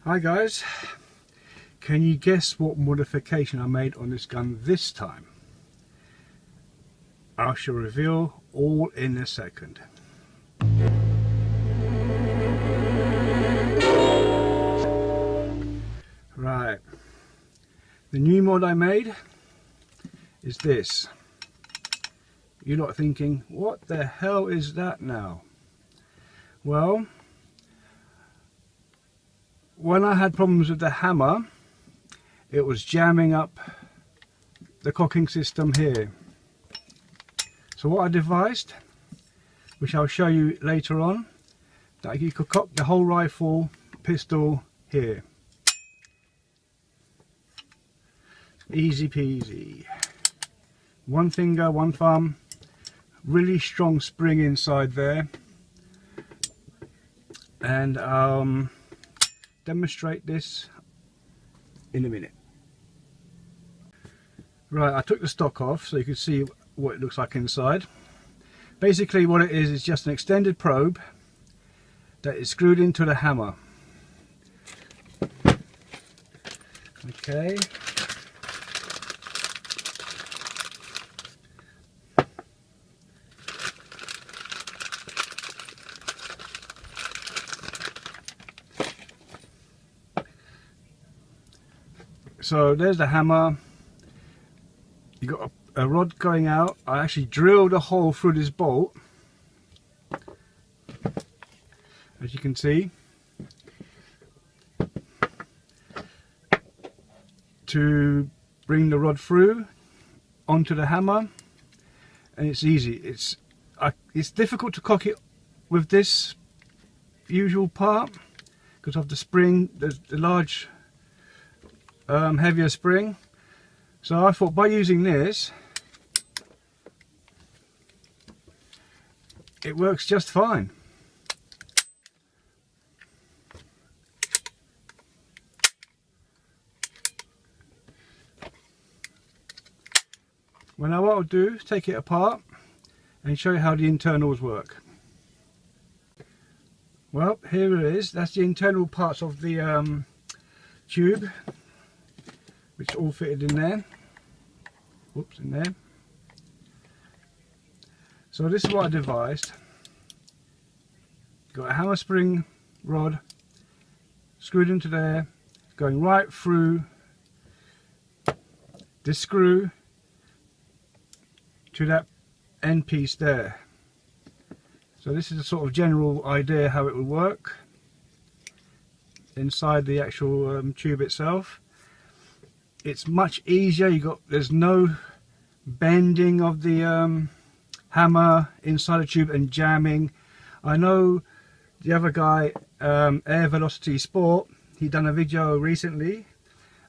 Hi guys, can you guess what modification I made on this gun this time? I shall reveal all in a second. Right, the new mod I made is this. You're not thinking, what the hell is that now? Well, when I had problems with the hammer, it was jamming up the cocking system here. So what I devised, which I'll show you later on, that you could cock the whole rifle pistol here. Easy peasy. One finger, one thumb, really strong spring inside there. And demonstrate this in a minute. Right, I took the stock off so you can see what it looks like inside. Basically what it is just an extended probe that is screwed into the hammer. Okay. So there's the hammer. You got a rod going out. I actually drilled a hole through this bolt, as you can see, to bring the rod through onto the hammer, and it's easy. It's difficult to cock it with this usual part because of the spring, the large heavier spring. So I thought by using this it works just fine. Well, now what I'll do is take it apart and show you how the internals work. Well, here it is. That's the internal parts of the tube, which all fitted in there. Whoops, in there. So this is what I devised. Got a hammer spring rod screwed into there, going right through this screw to that end piece there. So this is a sort of general idea how it would work inside the actual tube itself. It's much easier. There's no bending of the hammer inside the tube and jamming. I know the other guy, Air Velocity Sport, he done a video recently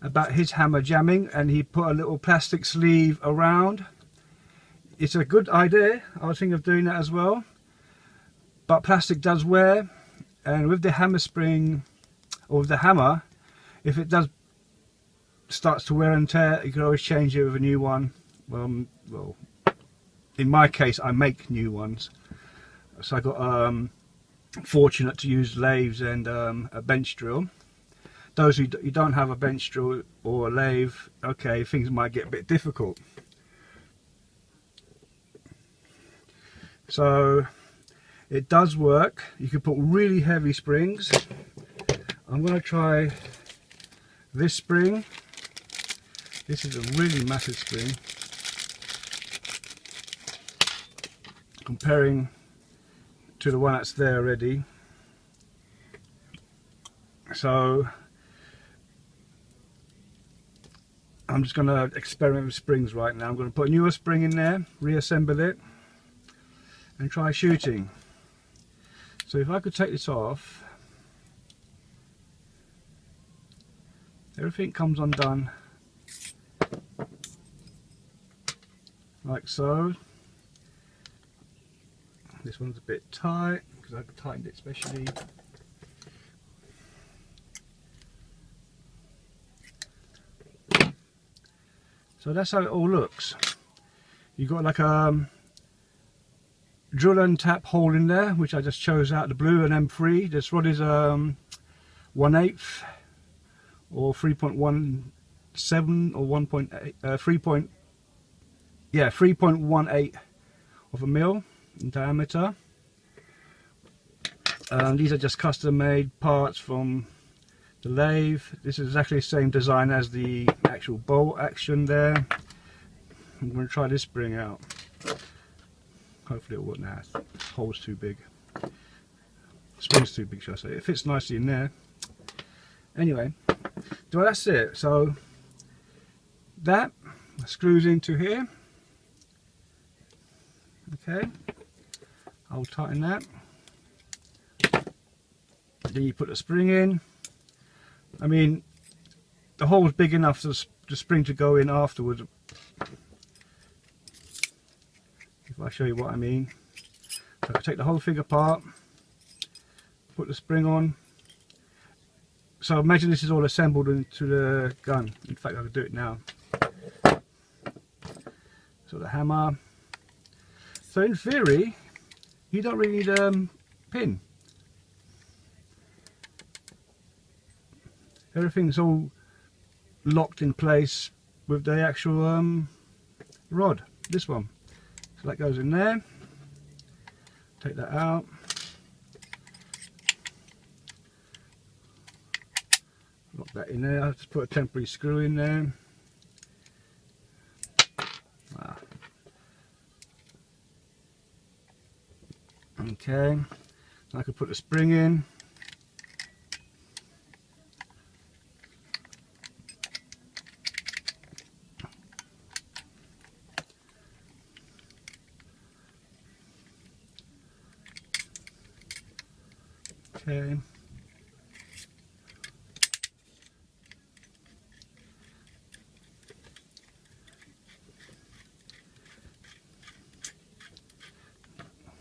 about his hammer jamming, and he put a little plastic sleeve around. It's a good idea. I was thinking of doing that as well, but plastic does wear, and with the hammer spring or with the hammer, if it does starts to wear and tear, you can always change it with a new one. Well, in my case, I make new ones, so I got fortunate to use lathes and a bench drill. Those who you don't have a bench drill or a lathe, okay, things might get a bit difficult. So it does work. You can put really heavy springs. I'm going to try this spring. This is a really massive spring, comparing to the one that's there already. So I'm just going to experiment with springs right now. I'm going to put a newer spring in there, reassemble it, and try shooting. So if I could take this off, everything comes undone like so. This one's a bit tight because I've tightened it specially. So that's how it all looks. You've got like a drill and tap hole in there, which I just chose out the blue, an M3. This rod is 1/8 or 3.17 or 1.8, 3.18 of a mil in diameter. These are just custom made parts from the lathe. This is exactly the same design as the actual bolt action there. I'm going to try this spring out. Hopefully it won't. Nah, the hole's too big. Spring's too big, should I say. It fits nicely in there. Anyway, so that's it. So that screws into here. Okay, I'll tighten that. Then you put the spring in. I mean, the hole's big enough for the spring to go in afterwards. If I show you what I mean. So I take the whole thing apart, put the spring on. So imagine this is all assembled into the gun. In fact, I could do it now. So the hammer. So in theory, you don't really need a pin. Everything's all locked in place with the actual rod. This one. So that goes in there. Take that out. Lock that in there. I have to put a temporary screw in there. Okay. I could put the spring in. Okay.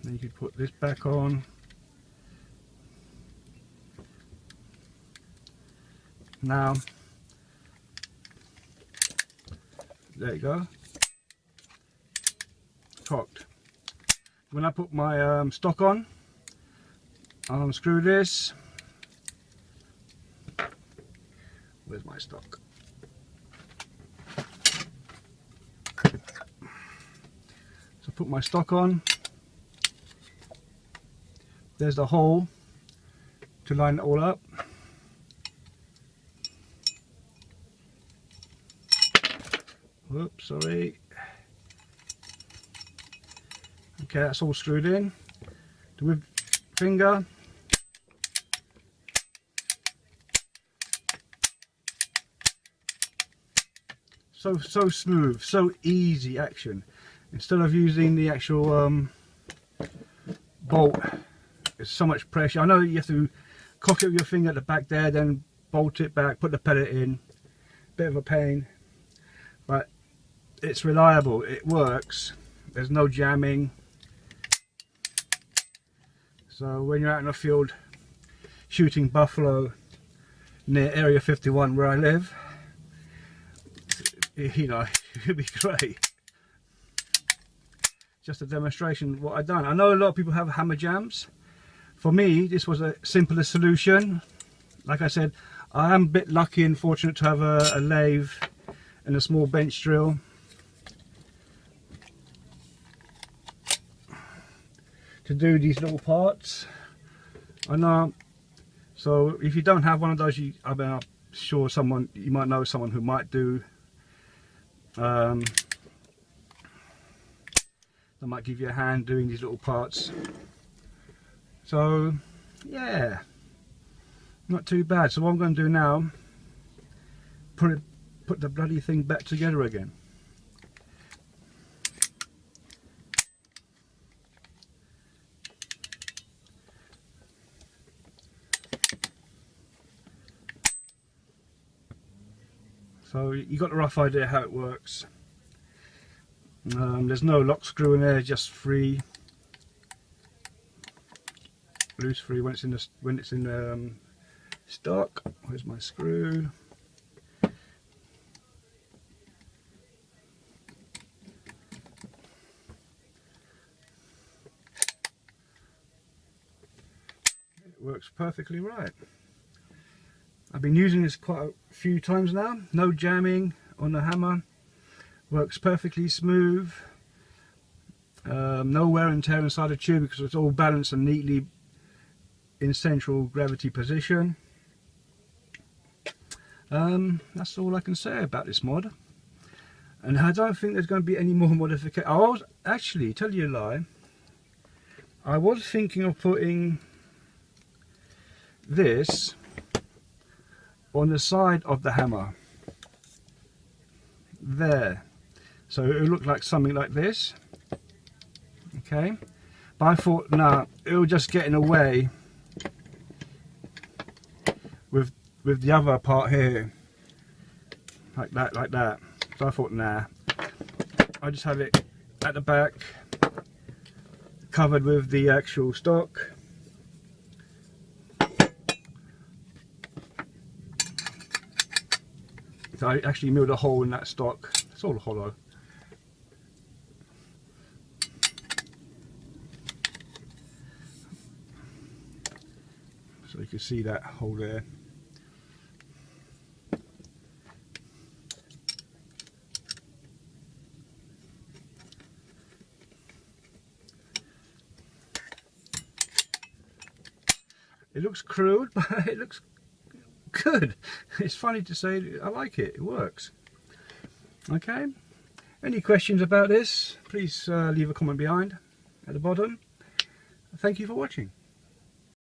Then you could put this back on. Now, there you go. Cocked. When I put my stock on, I'll unscrew this. Where's my stock? So put my stock on. There's the hole to line it all up. Whoops, sorry. Okay, that's all screwed in. With finger. So smooth, so easy action. Instead of using the actual bolt, it's so much pressure. I know you have to cock it with your finger at the back there, then bolt it back, put the pellet in. Bit of a pain, but it's reliable. It works. There's no jamming. So when you're out in the field shooting buffalo near Area 51 where I live, you know, it'd be great. Just a demonstration of what I've done. I know a lot of people have hammer jams. For me, this was a simpler solution. Like I said, I am a bit lucky and fortunate to have a lathe and a small bench drill. To do these little parts. I know. So if you don't have one of those, I'm sure you might know someone who might do. They might give you a hand doing these little parts. So yeah, not too bad. So what I'm going to do now, put the bloody thing back together again. So you got a rough idea how it works. There's no lock screw in there, just free, loose free when it's in stock. Where's my screw? It works perfectly right. I've been using this quite a few times now. No jamming on the hammer, works perfectly smooth. No wear and tear inside the tube because it's all balanced and neatly in central gravity position. That's all I can say about this mod, and I don't think there's going to be any more modification. I was actually, tell you a lie, I was thinking of putting this on the side of the hammer there, so it would look like something like this. Okay, but I thought, no, it'll just get in the way with the other part here, like that. So I thought, nah, I just have it at the back, covered with the actual stock. So I actually milled a hole in that stock. It's all hollow. So you can see that hole there. It looks crude, but it looks good. It's funny to say, I like it, it works. Okay, any questions about this, please leave a comment behind at the bottom. Thank you for watching.